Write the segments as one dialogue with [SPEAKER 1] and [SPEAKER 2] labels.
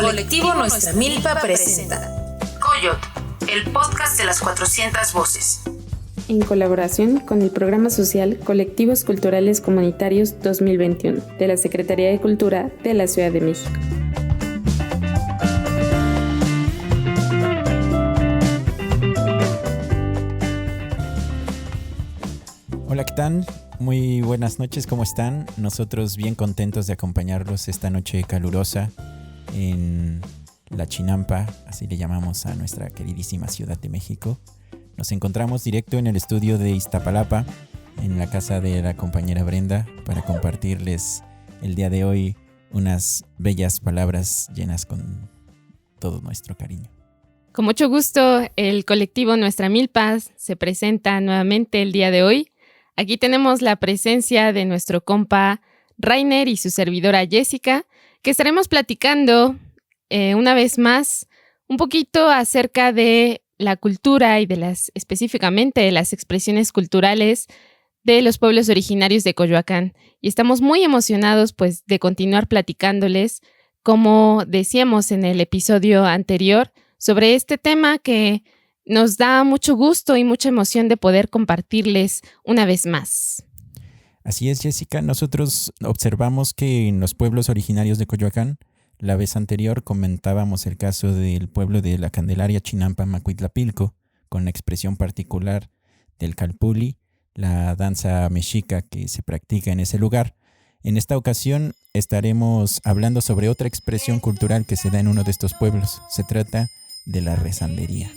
[SPEAKER 1] Colectivo Nuestra Milpa presenta Coyot, el podcast de las 400 voces.
[SPEAKER 2] En colaboración con el programa social Colectivos Culturales Comunitarios 2021 de la Secretaría de Cultura de la Ciudad de México.
[SPEAKER 3] Hola, ¿qué tal? Muy buenas noches, ¿cómo están? Nosotros bien contentos de acompañarlos esta noche calurosa en La Chinampa, así le llamamos a nuestra queridísima Ciudad de México. Nos encontramos directo en el estudio de Iztapalapa, en la casa de la compañera Brenda, para compartirles el día de hoy unas bellas palabras llenas con todo nuestro cariño.
[SPEAKER 2] Con mucho gusto, el colectivo Nuestra Milpa se presenta nuevamente el día de hoy. Aquí tenemos la presencia de nuestro compa Rainer y su servidora Jessica, que estaremos platicando una vez más un poquito acerca de la cultura y específicamente de las expresiones culturales de los pueblos originarios de Coyoacán. Y estamos muy emocionados pues de continuar platicándoles, como decíamos en el episodio anterior, sobre este tema que nos da mucho gusto y mucha emoción de poder compartirles una vez más.
[SPEAKER 3] Así es, Jessica. Nosotros observamos que en los pueblos originarios de Coyoacán, la vez anterior comentábamos el caso del pueblo de la Candelaria Chinampa Macuitlapilco, con la expresión particular del calpulli, la danza mexica que se practica en ese lugar. En esta ocasión estaremos hablando sobre otra expresión cultural que se da en uno de estos pueblos. Se trata de la rezandería.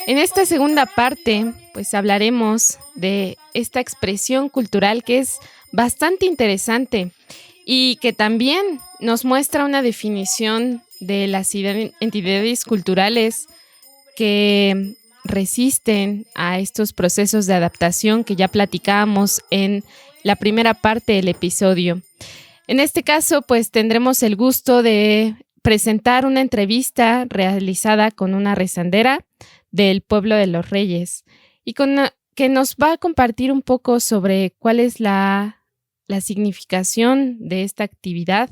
[SPEAKER 2] En esta segunda parte, pues hablaremos de esta expresión cultural que es bastante interesante y que también nos muestra una definición de las entidades culturales que resisten a estos procesos de adaptación que ya platicábamos en la primera parte del episodio. En este caso, pues tendremos el gusto de presentar una entrevista realizada con una rezandera del pueblo de Los Reyes y que nos va a compartir un poco sobre cuál es la significación de esta actividad,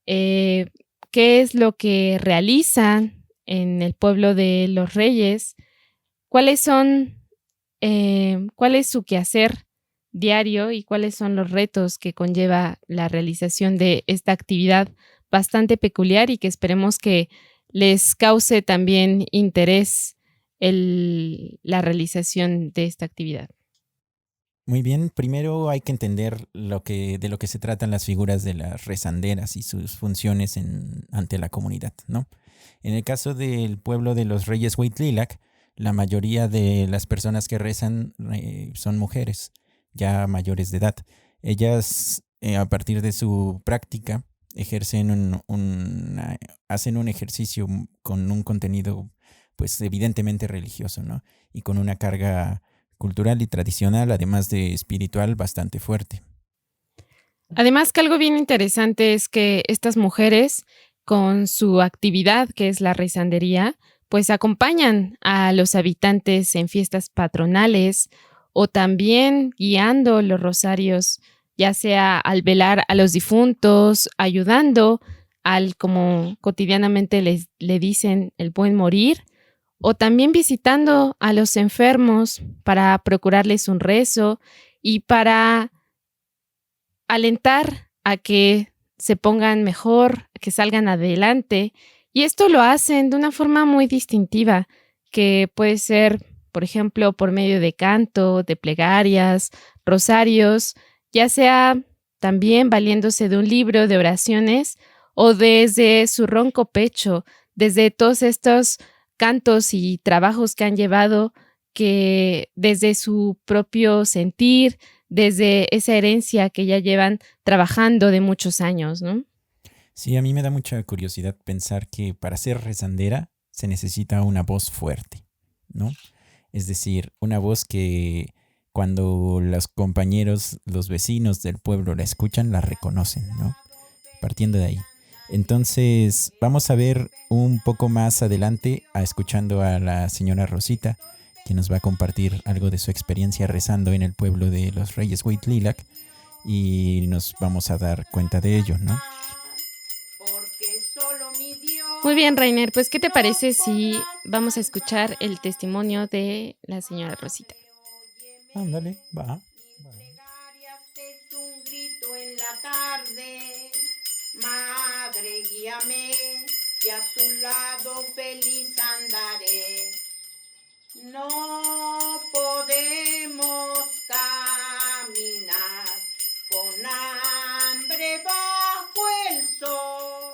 [SPEAKER 2] qué es lo que realizan en el pueblo de Los Reyes, cuál es su quehacer diario y cuáles son los retos que conlleva la realización de esta actividad bastante peculiar y que esperemos que les cause también interés la realización de esta actividad.
[SPEAKER 3] Muy bien, primero hay que entender de lo que se tratan las figuras de las rezanderas y sus funciones ante la comunidad, ¿no? En el caso del pueblo de los Reyes Huitlilac, la mayoría de las personas que rezan son mujeres ya mayores de edad. Ellas, a partir de su práctica, ejercen hacen un ejercicio con un contenido pues evidentemente religioso, ¿no? Y con una carga cultural y tradicional, además de espiritual, bastante fuerte.
[SPEAKER 2] Además que algo bien interesante es que estas mujeres, con su actividad que es la rezandería, pues acompañan a los habitantes en fiestas patronales o también guiando los rosarios, ya sea al velar a los difuntos, ayudando como cotidianamente le dicen, el buen morir, o también visitando a los enfermos para procurarles un rezo y para alentar a que se pongan mejor, a que salgan adelante. Y esto lo hacen de una forma muy distintiva, que puede ser, por ejemplo, por medio de canto, de plegarias, rosarios, ya sea también valiéndose de un libro de oraciones o desde su ronco pecho, desde todos estos cantos y trabajos que han llevado, que desde su propio sentir, desde esa herencia que ya llevan trabajando de muchos años, ¿no?
[SPEAKER 3] Sí, a mí me da mucha curiosidad pensar que para ser rezandera se necesita una voz fuerte, ¿no? Es decir, una voz que cuando los compañeros, los vecinos del pueblo la escuchan, la reconocen, ¿no? Partiendo de ahí. Entonces, vamos a ver un poco más adelante, escuchando a la señora Rosita, quien nos va a compartir algo de su experiencia rezando en el pueblo de los Reyes Huitlilac, y nos vamos a dar cuenta de ello, ¿no?
[SPEAKER 2] Muy bien, Rainer, pues ¿qué te parece si vamos a escuchar el testimonio de la señora Rosita?
[SPEAKER 3] Ándale, va.
[SPEAKER 4] Es un grito en la tarde, madre guíame, y a tu lado feliz andaré. No podemos caminar con hambre bajo el sol.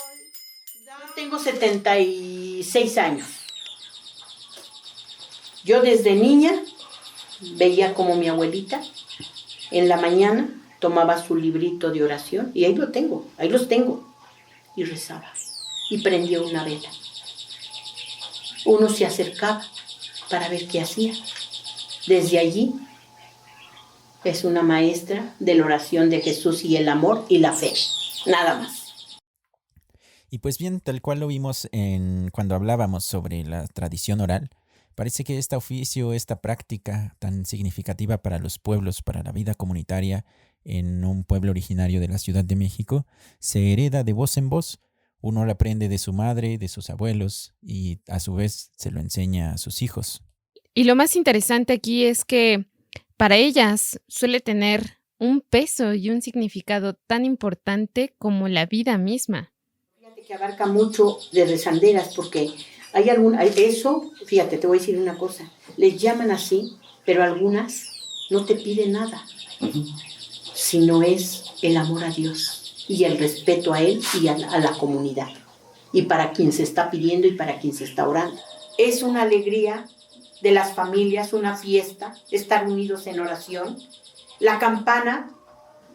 [SPEAKER 4] Yo tengo 76 años. Yo desde niña veía como mi abuelita en la mañana tomaba su librito de oración y ahí los tengo, y rezaba y prendía una vela. Uno se acercaba para ver qué hacía. Desde allí es una maestra de la oración de Jesús y el amor y la fe, nada más.
[SPEAKER 3] Y pues bien, tal cual lo vimos cuando hablábamos sobre la tradición oral, parece que este oficio, esta práctica tan significativa para los pueblos, para la vida comunitaria en un pueblo originario de la Ciudad de México, se hereda de voz en voz. Uno lo aprende de su madre, de sus abuelos, y a su vez se lo enseña a sus hijos.
[SPEAKER 2] Y lo más interesante aquí es que para ellas suele tener un peso y un significado tan importante como la vida misma.
[SPEAKER 4] Fíjate que abarca mucho de rezanderas, porque eso, fíjate, te voy a decir una cosa, les llaman así, pero algunas no te piden nada, sino es el amor a Dios y el respeto a Él y a la comunidad, y para quien se está pidiendo y para quien se está orando. Es una alegría de las familias, una fiesta, estar unidos en oración. La campana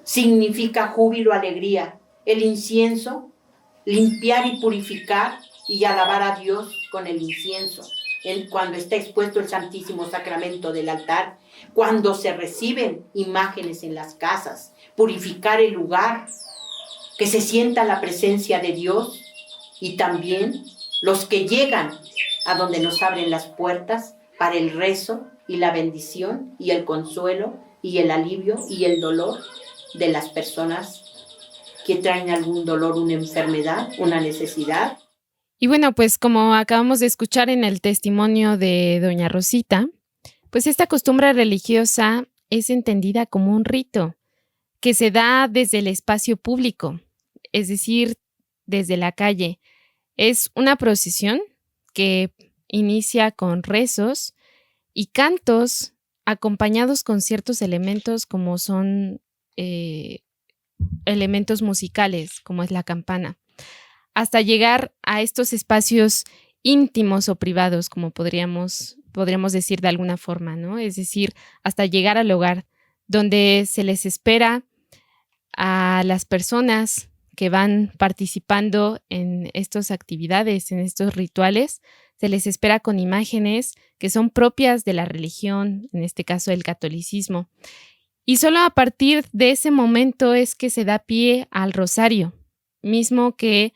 [SPEAKER 4] significa júbilo, alegría. El incienso, limpiar y purificar y alabar a Dios con el incienso. Cuando está expuesto el Santísimo Sacramento del altar, cuando se reciben imágenes en las casas, purificar el lugar, que se sienta la presencia de Dios, y también los que llegan a donde nos abren las puertas para el rezo y la bendición y el consuelo y el alivio y el dolor de las personas que traen algún dolor, una enfermedad, una necesidad.
[SPEAKER 2] Y bueno, pues como acabamos de escuchar en el testimonio de doña Rosita, pues esta costumbre religiosa es entendida como un rito que se da desde el espacio público, es decir, desde la calle. Es una procesión que inicia con rezos y cantos acompañados con ciertos elementos como son elementos musicales, como es la campana, hasta llegar a estos espacios íntimos o privados, como podríamos decir de alguna forma, ¿no? Es decir, hasta llegar al hogar, donde se les espera a las personas que van participando en estas actividades, en estos rituales, se les espera con imágenes que son propias de la religión, en este caso el catolicismo. Y solo a partir de ese momento es que se da pie al rosario, mismo que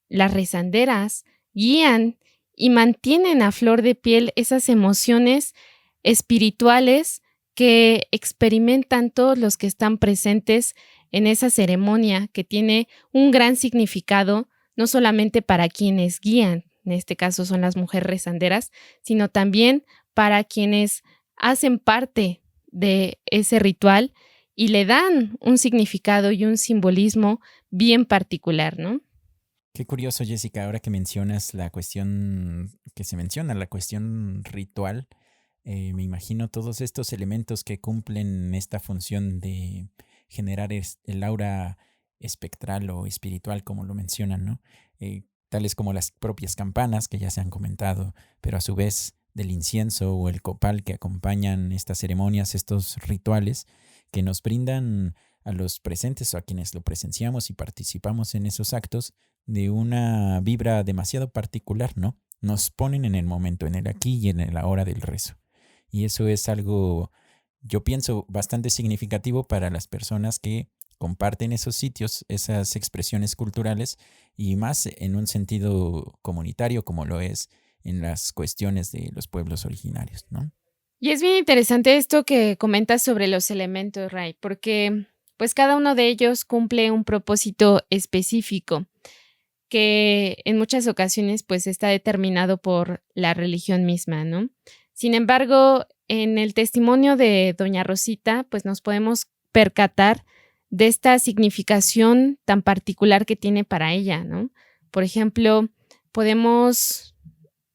[SPEAKER 2] las rezanderas guían y mantienen a flor de piel esas emociones espirituales que experimentan todos los que están presentes en esa ceremonia, que tiene un gran significado, no solamente para quienes guían, en este caso son las mujeres rezanderas, sino también para quienes hacen parte de ese ritual y le dan un significado y un simbolismo bien particular, ¿no?
[SPEAKER 3] Qué curioso, Jessica, ahora que mencionas la cuestión la cuestión ritual, me imagino todos estos elementos que cumplen esta función de generar el aura espectral o espiritual, como lo mencionan, ¿no? Tales como las propias campanas que ya se han comentado, pero a su vez del incienso o el copal que acompañan estas ceremonias, estos rituales que nos brindan a los presentes o a quienes lo presenciamos y participamos en esos actos de una vibra demasiado particular, ¿no? Nos ponen en el momento, en el aquí y en el ahora del rezo. Y eso es algo, yo pienso, bastante significativo para las personas que comparten esos sitios, esas expresiones culturales, y más en un sentido comunitario como lo es en las cuestiones de los pueblos originarios, ¿no?
[SPEAKER 2] Y es bien interesante esto que comentas sobre los elementos, Ray, porque pues cada uno de ellos cumple un propósito específico que en muchas ocasiones pues está determinado por la religión misma, ¿no? Sin embargo, en el testimonio de doña Rosita, pues nos podemos percatar de esta significación tan particular que tiene para ella, ¿no? Por ejemplo, podemos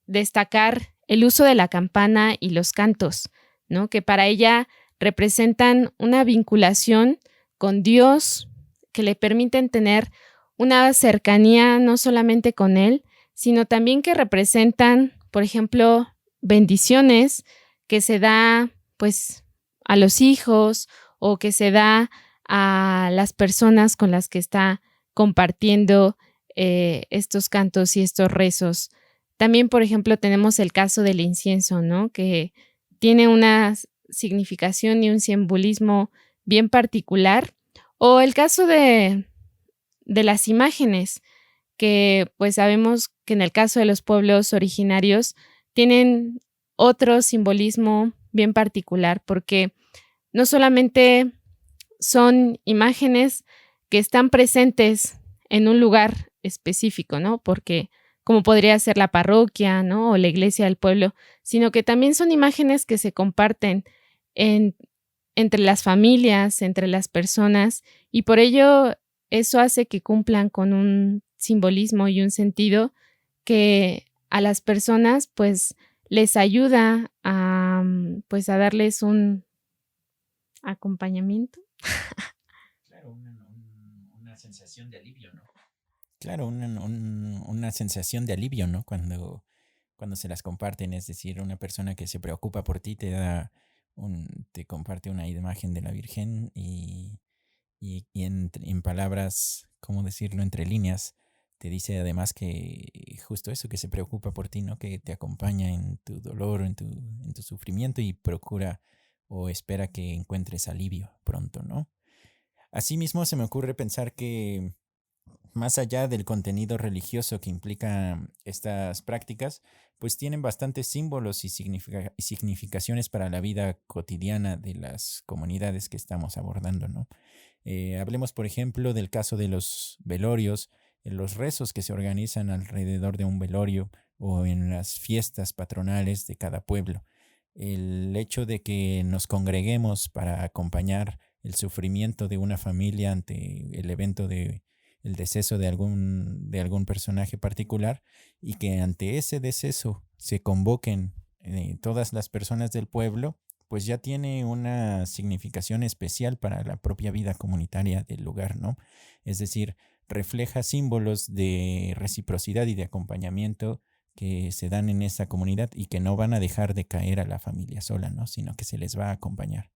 [SPEAKER 2] destacar el uso de la campana y los cantos, ¿no? Que para ella representan una vinculación con Dios que le permiten tener una cercanía no solamente con Él, sino también que representan, por ejemplo, bendiciones que se da pues a los hijos o que se da a las personas con las que está compartiendo estos cantos y estos rezos. También, por ejemplo, tenemos el caso del incienso, ¿no? Que tiene una significación y un simbolismo bien particular. O el caso de las imágenes, que pues sabemos que en el caso de los pueblos originarios tienen otro simbolismo bien particular, porque no solamente son imágenes que están presentes en un lugar específico, ¿no? Porque como podría ser la parroquia, ¿no? O la iglesia del pueblo, sino que también son imágenes que se comparten entre las familias, entre las personas, y por ello eso hace que cumplan con un simbolismo y un sentido que a las personas pues les ayuda a pues a darles un acompañamiento.
[SPEAKER 3] Claro, una sensación de alivio, ¿no? Claro, una sensación de alivio, ¿no? Cuando se las comparten, es decir, una persona que se preocupa por ti te comparte una imagen de la Virgen y en palabras, ¿cómo decirlo?, entre líneas, te dice además que justo eso, que se preocupa por ti, ¿no? Que te acompaña en tu dolor, en tu sufrimiento y procura o espera que encuentres alivio pronto, ¿no? Asimismo, se me ocurre pensar que más allá del contenido religioso que implica estas prácticas, pues tienen bastantes símbolos y significaciones para la vida cotidiana de las comunidades que estamos abordando, ¿no? Hablemos, por ejemplo, del caso de los velorios, los rezos que se organizan alrededor de un velorio o en las fiestas patronales de cada pueblo. El hecho de que nos congreguemos para acompañar el sufrimiento de una familia ante el evento de el deceso de algún personaje particular y que ante ese deceso se convoquen todas las personas del pueblo, pues ya tiene una significación especial para la propia vida comunitaria del lugar, ¿no? Es decir, refleja símbolos de reciprocidad y de acompañamiento que se dan en esa comunidad y que no van a dejar de caer a la familia sola, ¿no? Sino que se les va a acompañar.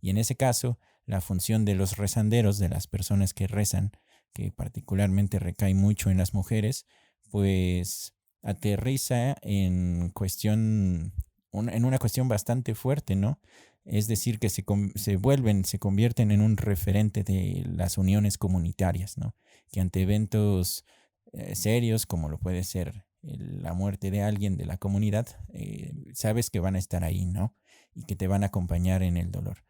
[SPEAKER 3] Y en ese caso, la función de los rezanderos, de las personas que rezan, que particularmente recae mucho en las mujeres, pues aterriza en una cuestión bastante fuerte, ¿no? Es decir, que se convierten en un referente de las uniones comunitarias, ¿no? Que ante eventos serios, como lo puede ser la muerte de alguien de la comunidad, sabes que van a estar ahí, ¿no? Y que te van a acompañar en el dolor.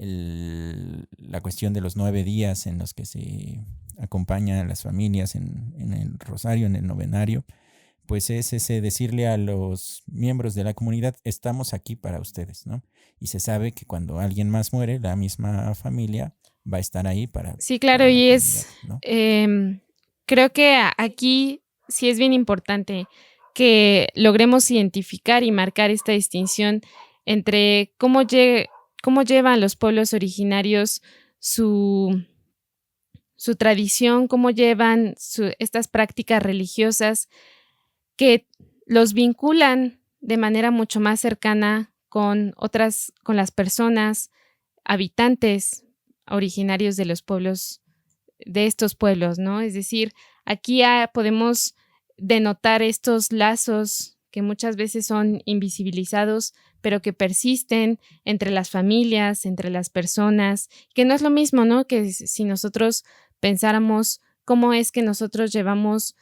[SPEAKER 3] La cuestión de los 9 días en los que se acompañan a las familias en el rosario, en el novenario, pues es ese decirle a los miembros de la comunidad, estamos aquí para ustedes, ¿no? Y se sabe que cuando alguien más muere, la misma familia va a estar ahí para...
[SPEAKER 2] Sí, claro,
[SPEAKER 3] para
[SPEAKER 2] y es,
[SPEAKER 3] ¿no?
[SPEAKER 2] Creo que aquí sí es bien importante que logremos identificar y marcar esta distinción entre cómo llevan los pueblos originarios su tradición, cómo llevan estas prácticas religiosas que los vinculan de manera mucho más cercana con las personas, habitantes originarios de los pueblos, de estos pueblos, ¿no? Es decir, aquí podemos denotar estos lazos que muchas veces son invisibilizados, pero que persisten entre las familias, entre las personas, que no es lo mismo, ¿no? Que si nosotros pensáramos cómo es que nosotros llevamos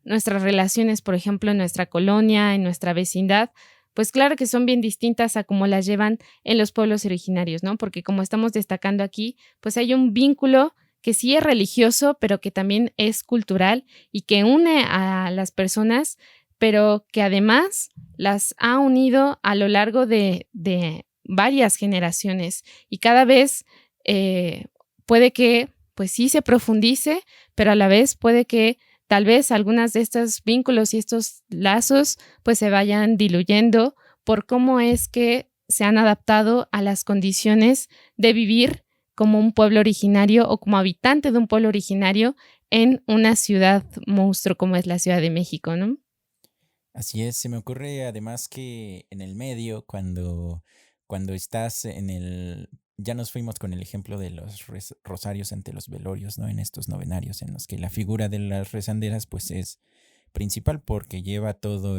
[SPEAKER 2] nuestras relaciones, por ejemplo, en nuestra colonia, en nuestra vecindad, pues claro que son bien distintas a como las llevan en los pueblos originarios, ¿no? Porque como estamos destacando aquí, pues hay un vínculo que sí es religioso, pero que también es cultural y que une a las personas, pero que además las ha unido a lo largo de varias generaciones y cada vez puede que pues sí se profundice, pero a la vez puede que tal vez algunas de estos vínculos y estos lazos pues se vayan diluyendo por cómo es que se han adaptado a las condiciones de vivir como un pueblo originario o como habitante de un pueblo originario en una ciudad monstruo como es la Ciudad de México, ¿no?
[SPEAKER 3] Así es, se me ocurre además que en el medio, cuando estás en el... Ya nos fuimos con el ejemplo de los rosarios ante los velorios, ¿no? En estos novenarios en los que la figura de las rezanderas pues es principal porque lleva todo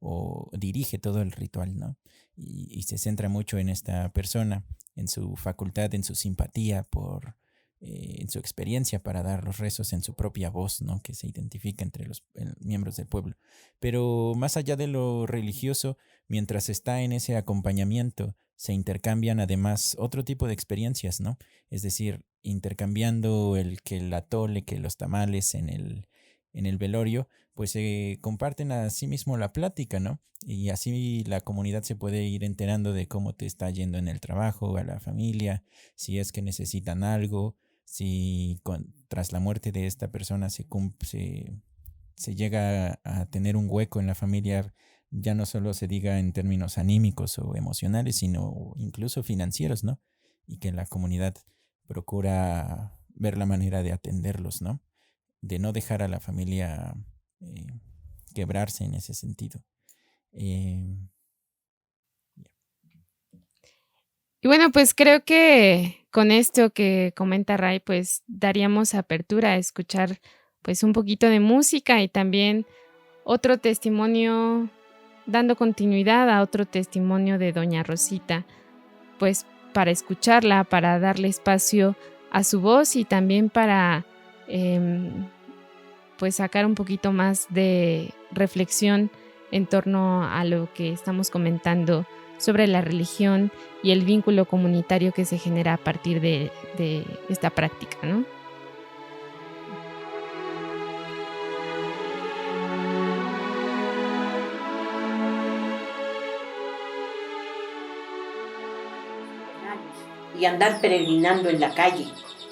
[SPEAKER 3] o dirige todo el ritual, ¿no? Y se centra mucho en esta persona, en su facultad, en su simpatía en su experiencia para dar los rezos en su propia voz, ¿no? Que se identifica entre los miembros del pueblo. Pero más allá de lo religioso, mientras está en ese acompañamiento, se intercambian además otro tipo de experiencias, ¿no? Es decir, intercambiando el atole, que los tamales en el velorio, pues se comparten a sí mismo la plática, ¿no? Y así la comunidad se puede ir enterando de cómo te está yendo en el trabajo, a la familia, si es que necesitan algo, si tras la muerte de esta persona se llega a tener un hueco en la familia, ya no solo se diga en términos anímicos o emocionales, sino incluso financieros, ¿no? Y que la comunidad procura ver la manera de atenderlos, ¿no? De no dejar a la familia quebrarse en ese sentido.
[SPEAKER 2] Y bueno, pues creo que con esto que comenta Ray, pues daríamos apertura a escuchar pues un poquito de música y también otro testimonio, dando continuidad a otro testimonio de doña Rosita, pues para escucharla, para darle espacio a su voz y también para pues sacar un poquito más de reflexión en torno a lo que estamos comentando sobre la religión y el vínculo comunitario que se genera a partir de esta práctica, ¿no?
[SPEAKER 4] Y andar peregrinando en la calle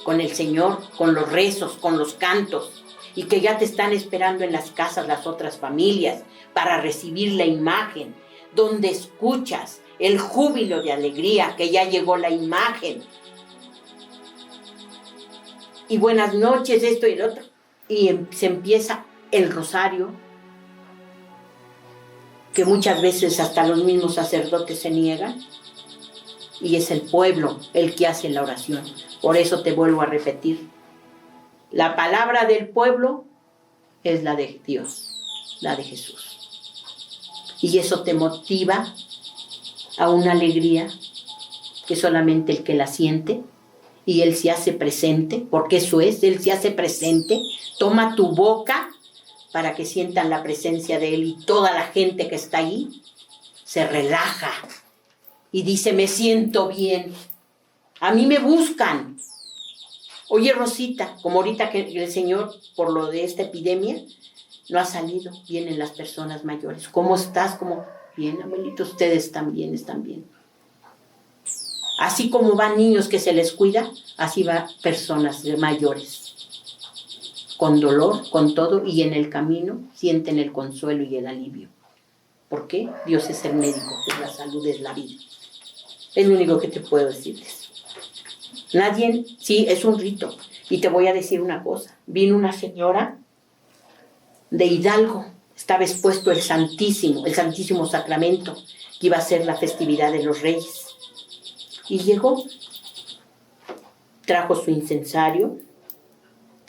[SPEAKER 4] con el Señor, con los rezos, con los cantos, y que ya te están esperando en las casas las otras familias para recibir la imagen, donde escuchas el júbilo de alegría que ya llegó la imagen. Y buenas noches, esto y lo otro. Y se empieza el rosario, que muchas veces hasta los mismos sacerdotes se niegan. Y es el pueblo el que hace la oración. Por eso te vuelvo a repetir. La palabra del pueblo es la de Dios, la de Jesús. Y eso te motiva a una alegría que solamente el que la siente, y Él se hace presente, porque eso es, Él se hace presente. Toma tu boca para que sientan la presencia de Él, y toda la gente que está ahí se relaja y dice, me siento bien. A mí me buscan. Oye, Rosita, como ahorita que el Señor, por lo de esta epidemia, no ha salido, vienen las personas mayores. ¿Cómo estás? Como, bien, abuelito, ustedes también están bien. Así como van niños que se les cuida, así van personas mayores. Con dolor, con todo, y en el camino sienten el consuelo y el alivio. ¿Por qué? Dios es el médico, es la salud, es la vida. Es lo único que te puedo decirles. Nadie, sí, es un rito. Y te voy a decir una cosa. Vino una señora de Hidalgo. Estaba expuesto el Santísimo Sacramento, que iba a ser la festividad de los Reyes. Y llegó, trajo su incensario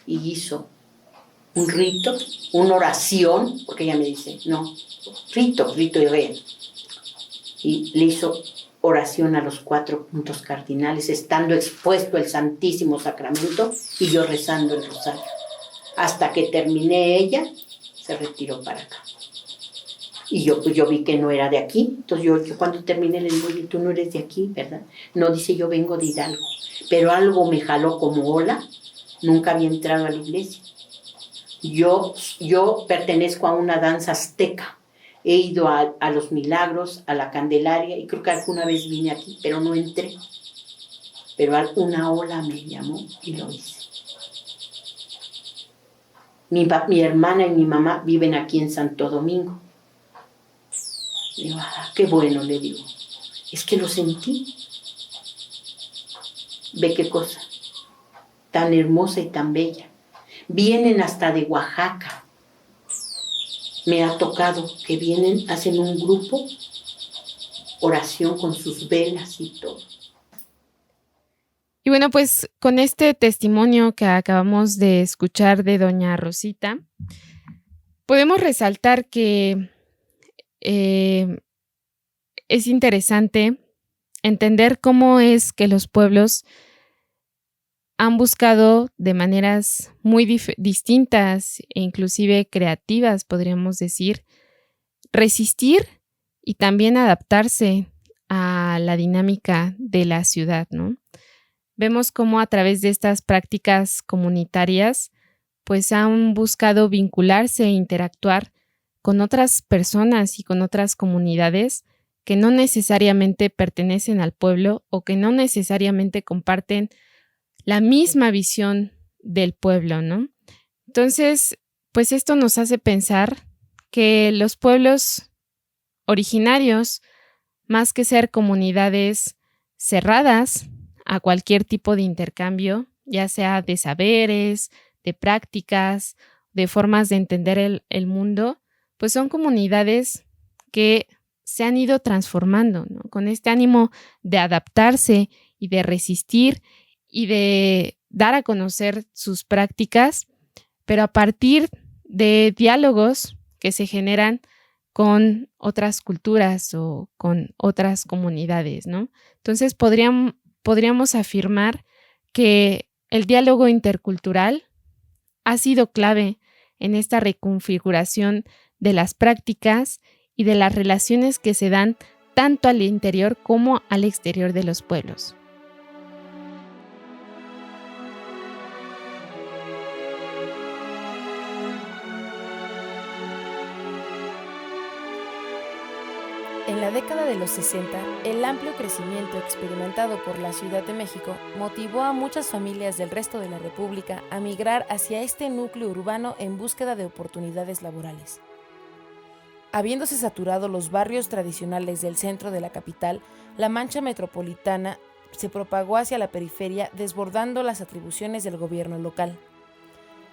[SPEAKER 4] y hizo un rito, una oración, porque ella me dice, no, rito y real. Y le hizo oración a los 4 puntos cardinales, estando expuesto el Santísimo Sacramento y yo rezando el rosario. Hasta que terminé ella, se retiró para acá. Y yo, pues yo vi que no era de aquí. Entonces yo cuando terminé le digo, oye, tú no eres de aquí, ¿verdad? No, dice, yo vengo de Hidalgo. Pero algo me jaló como ola. Nunca había entrado a la iglesia. Yo pertenezco a una danza azteca. He ido a los Milagros, a la Candelaria, y creo que alguna vez vine aquí, pero no entré. Pero una ola me llamó y lo hice. Mi hermana y mi mamá viven aquí en Santo Domingo. Digo, qué bueno, le digo. Es que lo sentí. Ve qué cosa tan hermosa y tan bella. Vienen hasta de Oaxaca. Me ha tocado que vienen, hacen un grupo, oración con sus velas y todo.
[SPEAKER 2] Y bueno, pues con este testimonio que acabamos de escuchar de doña Rosita, podemos resaltar que es interesante entender cómo es que los pueblos han buscado de maneras muy distintas e inclusive creativas, podríamos decir, resistir y también adaptarse a la dinámica de la ciudad, ¿no? Vemos cómo a través de estas prácticas comunitarias, pues han buscado vincularse e interactuar con otras personas y con otras comunidades que no necesariamente pertenecen al pueblo o que no necesariamente comparten la misma visión del pueblo, ¿no? Entonces, pues esto nos hace pensar que los pueblos originarios, más que ser comunidades cerradas a cualquier tipo de intercambio, ya sea de saberes, de prácticas, de formas de entender el mundo, pues son comunidades que se han ido transformando, ¿no? Con este ánimo de adaptarse y de resistir y de dar a conocer sus prácticas, pero a partir de diálogos que se generan con otras culturas o con otras comunidades, ¿no? Entonces podríamos afirmar que el diálogo intercultural ha sido clave en esta reconfiguración de las prácticas y de las relaciones que se dan tanto al interior como al exterior de los pueblos.
[SPEAKER 5] En la década de los 60, el amplio crecimiento experimentado por la Ciudad de México motivó a muchas familias del resto de la República a migrar hacia este núcleo urbano en búsqueda de oportunidades laborales. Habiéndose saturado los barrios tradicionales del centro de la capital, la mancha metropolitana se propagó hacia la periferia, desbordando las atribuciones del gobierno local.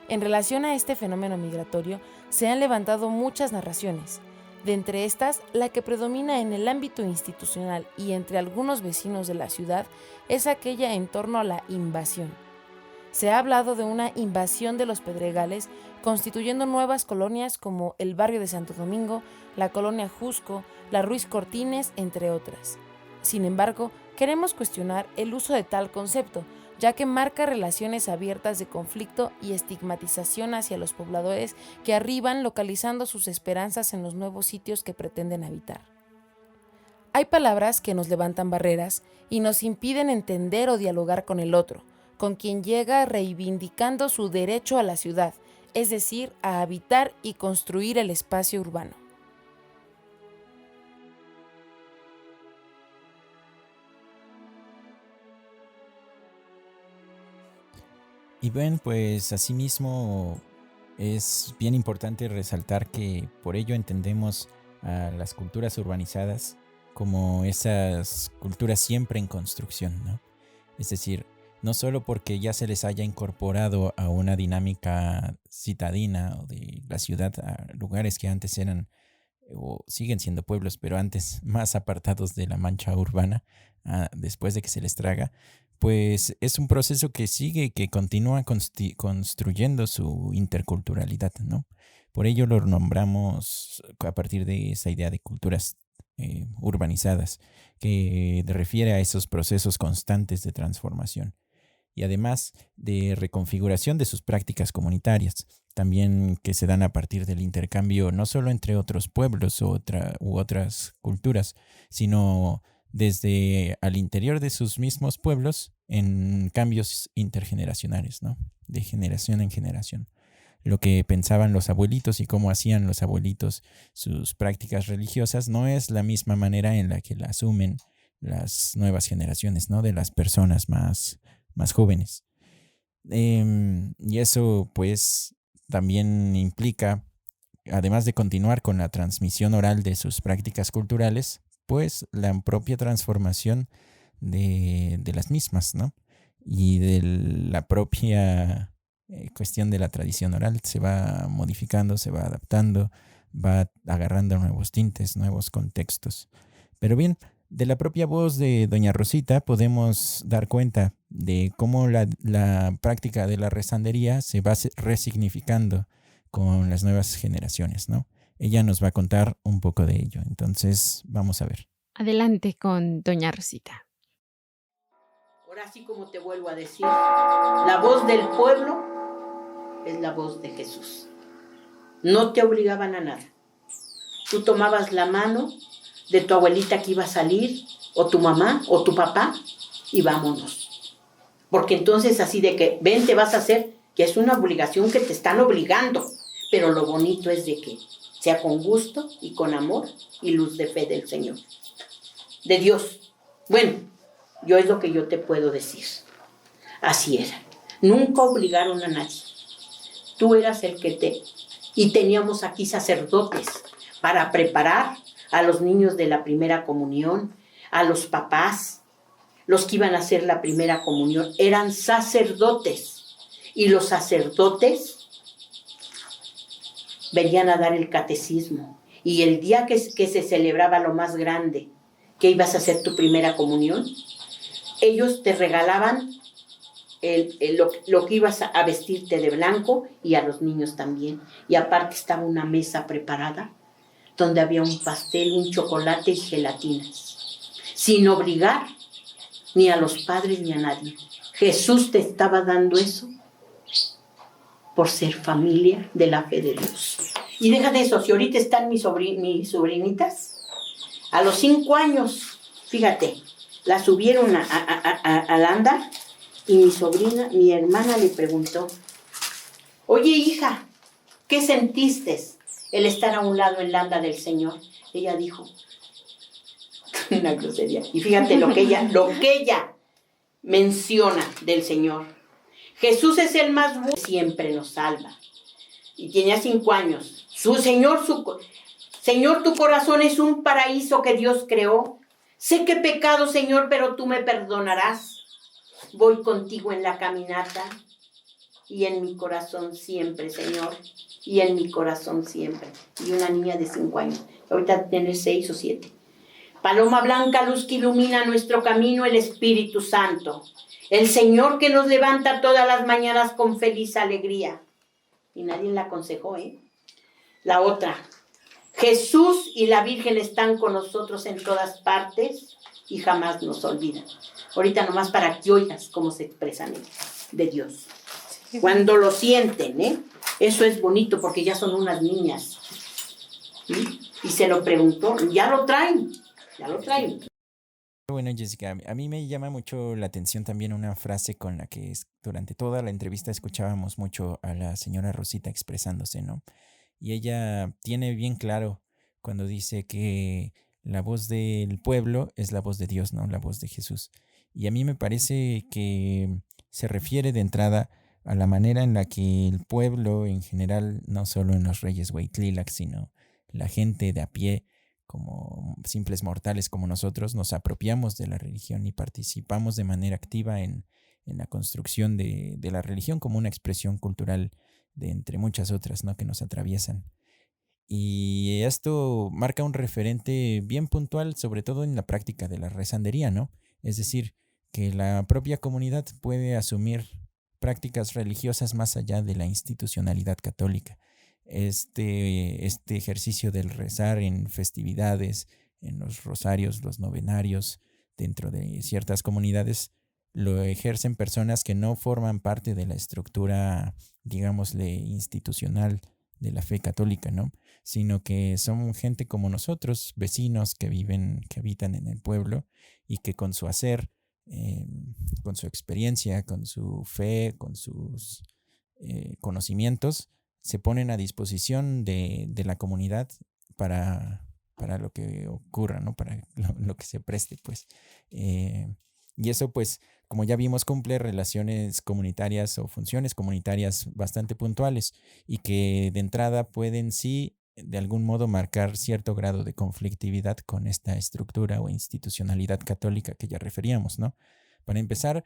[SPEAKER 5] En relación a este fenómeno migratorio, se han levantado muchas narraciones. De entre estas, la que predomina en el ámbito institucional y entre algunos vecinos de la ciudad es aquella en torno a la invasión. Se ha hablado de una invasión de los Pedregales, constituyendo nuevas colonias como el barrio de Santo Domingo, la colonia Jusco, la Ruiz Cortines, entre otras. Sin embargo, queremos cuestionar el uso de tal concepto, ya que marca relaciones abiertas de conflicto y estigmatización hacia los pobladores que arriban localizando sus esperanzas en los nuevos sitios que pretenden habitar. Hay palabras que nos levantan barreras y nos impiden entender o dialogar con el otro, con quien llega reivindicando su derecho a la ciudad, es decir, a habitar y construir el espacio urbano.
[SPEAKER 3] Y bueno, pues asimismo es bien importante resaltar que por ello entendemos a las culturas urbanizadas como esas culturas siempre en construcción, ¿no? Es decir, no solo porque ya se les haya incorporado a una dinámica citadina o de la ciudad a lugares que antes eran o siguen siendo pueblos, pero antes más apartados de la mancha urbana, después de que se les traga, pues es un proceso que sigue, que continúa construyendo su interculturalidad, ¿no? Por ello lo nombramos a partir de esa idea de culturas urbanizadas, que refiere a esos procesos constantes de transformación y además de reconfiguración de sus prácticas comunitarias, también que se dan a partir del intercambio, no solo entre otros pueblos u otras culturas, sino desde al interior de sus mismos pueblos en cambios intergeneracionales, ¿no? De generación en generación. Lo que pensaban los abuelitos y cómo hacían los abuelitos sus prácticas religiosas no es la misma manera en la que la asumen las nuevas generaciones, ¿no? De las personas más jóvenes. Y eso pues también implica, además de continuar con la transmisión oral de sus prácticas culturales, pues la propia transformación de las mismas, ¿no? Y de la propia cuestión de la tradición oral se va modificando, se va adaptando, va agarrando nuevos tintes, nuevos contextos. Pero bien, de la propia voz de doña Rosita podemos dar cuenta de cómo la práctica de la rezandería se va resignificando con las nuevas generaciones, ¿no? Ella nos va a contar un poco de ello. Entonces, vamos a ver.
[SPEAKER 2] Adelante con doña Rosita.
[SPEAKER 4] Ahora sí, como te vuelvo a decir, la voz del pueblo es la voz de Jesús. No te obligaban a nada. Tú tomabas la mano de tu abuelita que iba a salir, o tu mamá, o tu papá, y vámonos. Porque entonces así de que, ven, te vas a hacer, que es una obligación que te están obligando. Pero lo bonito es de que sea con gusto y con amor y luz de fe del Señor, de Dios. Bueno, yo es lo que yo te puedo decir. Así era. Nunca obligaron a nadie. Tú eras el que y teníamos aquí sacerdotes para preparar a los niños de la primera comunión, a los papás, los que iban a hacer la primera comunión, eran sacerdotes. Y los sacerdotes venían a dar el catecismo. Y el día que se celebraba lo más grande, que ibas a hacer tu primera comunión, ellos te regalaban lo que ibas a vestirte de blanco, y a los niños también. Y aparte estaba una mesa preparada donde había un pastel, un chocolate y gelatinas, sin obligar ni a los padres ni a nadie. Jesús te estaba dando eso por ser familia de la fe de Dios. Y deja de eso, si ahorita están mis sobrinitas, a los 5 años, fíjate, la subieron al andar, y mi hermana le preguntó, oye hija, ¿qué sentiste el estar a un lado en la anda del Señor? Ella dijo, una grosería, y fíjate lo que ella menciona del Señor. Jesús es el más bueno, siempre nos salva. Y tenía 5 años. Señor, tu corazón es un paraíso que Dios creó. Sé que he pecado, Señor, pero tú me perdonarás. Voy contigo en la caminata y en mi corazón siempre, Señor, y en mi corazón siempre. Y una niña de 5 años, ahorita tiene 6 o 7. Paloma blanca, luz que ilumina nuestro camino, el Espíritu Santo. El Señor que nos levanta todas las mañanas con feliz alegría. Y nadie la aconsejó, ¿eh? La otra, Jesús y la Virgen están con nosotros en todas partes y jamás nos olvidan. Ahorita nomás para que oigas cómo se expresan de Dios. Cuando lo sienten, ¿eh? Eso es bonito porque ya son unas niñas. ¿Sí? Y se lo preguntó, ya lo traen.
[SPEAKER 3] Bueno, Jessica, a mí me llama mucho la atención también una frase con la que durante toda la entrevista escuchábamos mucho a la señora Rosita expresándose, ¿no? Y ella tiene bien claro cuando dice que la voz del pueblo es la voz de Dios, ¿no? La voz de Jesús. Y a mí me parece que se refiere de entrada a la manera en la que el pueblo en general, no solo en los Reyes Hueytlilac, sino la gente de a pie, como simples mortales como nosotros, nos apropiamos de la religión y participamos de manera activa en la construcción de la religión como una expresión cultural de entre muchas otras, ¿no? Que nos atraviesan. Y esto marca un referente bien puntual, sobre todo en la práctica de la rezandería, ¿no? Es decir, que la propia comunidad puede asumir prácticas religiosas más allá de la institucionalidad católica. Este ejercicio del rezar en festividades, en los rosarios, los novenarios, dentro de ciertas comunidades, lo ejercen personas que no forman parte de la estructura, digámosle, institucional de la fe católica, ¿no? Sino que son gente como nosotros, vecinos que habitan en el pueblo y que con su hacer, con su experiencia, con su fe, con sus conocimientos, se ponen a disposición de la comunidad para lo que ocurra, ¿no? Para lo que se preste, pues. Y eso, pues, como ya vimos, cumple relaciones comunitarias o funciones comunitarias bastante puntuales y que de entrada pueden sí, de algún modo, marcar cierto grado de conflictividad con esta estructura o institucionalidad católica que ya referíamos, ¿no? Para empezar,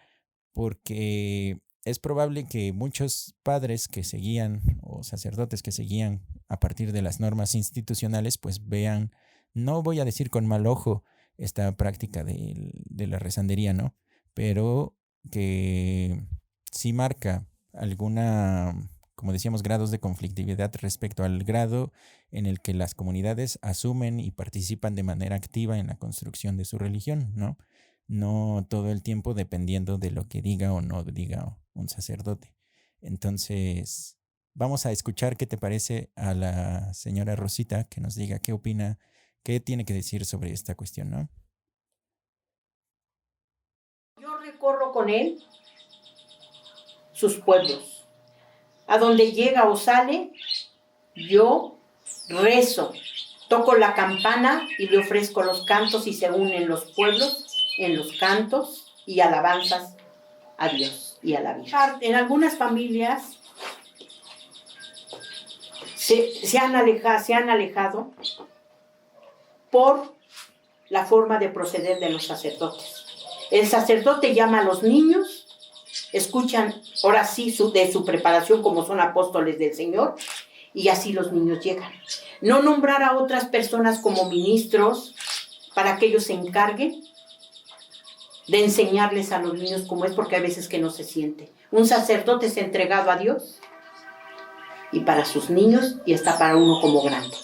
[SPEAKER 3] porque es probable que muchos padres que seguían o sacerdotes que seguían a partir de las normas institucionales, pues vean, no voy a decir con mal ojo, esta práctica de la rezandería, ¿no? Pero que sí marca alguna, como decíamos, grados de conflictividad respecto al grado en el que las comunidades asumen y participan de manera activa en la construcción de su religión, ¿no? No todo el tiempo dependiendo de lo que diga o no diga un sacerdote. Entonces, vamos a escuchar qué te parece a la señora Rosita, que nos diga qué opina, qué tiene que decir sobre esta cuestión, ¿no?
[SPEAKER 4] Yo recorro con él sus pueblos. A donde llega o sale, yo rezo, toco la campana y le ofrezco los cantos y se unen los pueblos en los cantos y alabanzas a Dios y a la Virgen. En algunas familias se han alejado por la forma de proceder de los sacerdotes. El sacerdote llama a los niños, escuchan ahora sí de su preparación como son apóstoles del Señor, y así los niños llegan. No nombrar a otras personas como ministros para que ellos se encarguen de enseñarles a los niños cómo es, porque hay veces que no se siente. Un sacerdote es entregado a Dios y para sus niños y hasta para uno como grande.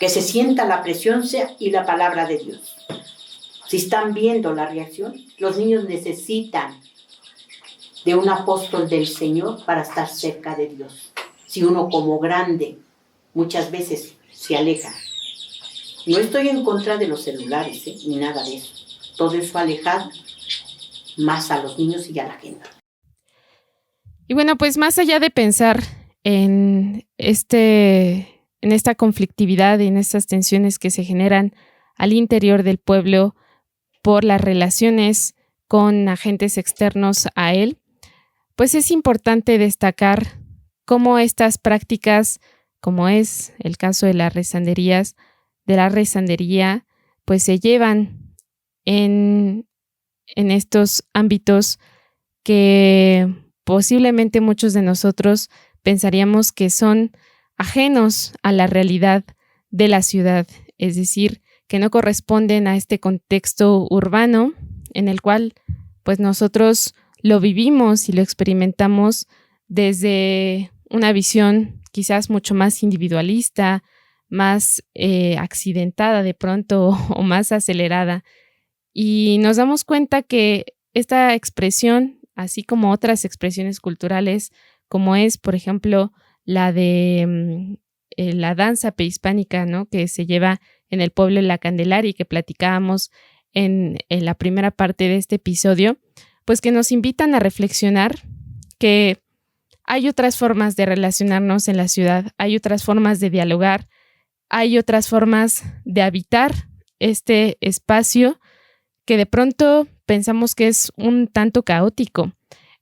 [SPEAKER 4] Que se sienta la presencia y la palabra de Dios. Si están viendo la reacción, los niños necesitan de un apóstol del Señor para estar cerca de Dios. Si uno como grande muchas veces se aleja. No estoy en contra de los celulares, ni nada de eso. Todo eso alejado más a los niños y a la gente.
[SPEAKER 2] Y bueno, pues más allá de pensar en esta conflictividad y en estas tensiones que se generan al interior del pueblo por las relaciones con agentes externos a él, pues es importante destacar cómo estas prácticas, como es el caso de las rezanderías, de la rezandería, pues se llevan en estos ámbitos que posiblemente muchos de nosotros pensaríamos que son ajenos a la realidad de la ciudad, es decir, que no corresponden a este contexto urbano en el cual pues nosotros lo vivimos y lo experimentamos desde una visión quizás mucho más individualista, más accidentada de pronto o más acelerada. Y nos damos cuenta que esta expresión, así como otras expresiones culturales, como es, por ejemplo, la de la danza prehispánica, ¿no?, que se lleva en el pueblo de La Candelaria y que platicábamos en la primera parte de este episodio, pues que nos invitan a reflexionar que hay otras formas de relacionarnos en la ciudad, hay otras formas de dialogar, hay otras formas de habitar este espacio que de pronto pensamos que es un tanto caótico.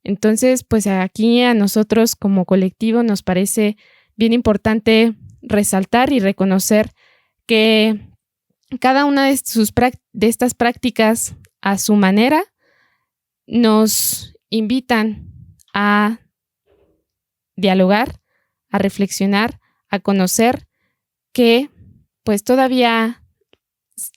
[SPEAKER 2] Entonces, pues aquí a nosotros como colectivo nos parece bien importante resaltar y reconocer que cada una de estas prácticas a su manera nos invitan a dialogar, a reflexionar, a conocer que pues todavía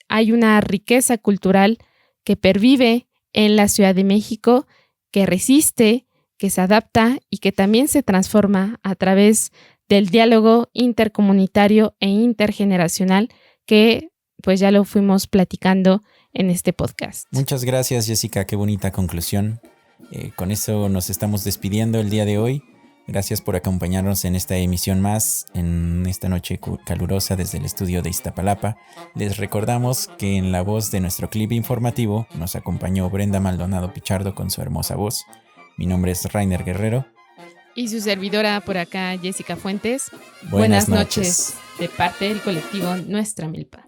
[SPEAKER 2] hay una riqueza cultural que pervive en la Ciudad de México, que resiste, que se adapta y que también se transforma a través del diálogo intercomunitario e intergeneracional que pues ya lo fuimos platicando en este podcast.
[SPEAKER 3] Muchas gracias, Jessica. Qué bonita conclusión. Con eso nos estamos despidiendo el día de hoy. Gracias por acompañarnos en esta emisión más, en esta noche calurosa desde el estudio de Iztapalapa. Les recordamos que en la voz de nuestro clip informativo nos acompañó Brenda Maldonado Pichardo con su hermosa voz. Mi nombre es Rainer Guerrero.
[SPEAKER 2] Y su servidora por acá, Jessica Fuentes.
[SPEAKER 3] Buenas noches.
[SPEAKER 2] De parte del colectivo Nuestra Milpa.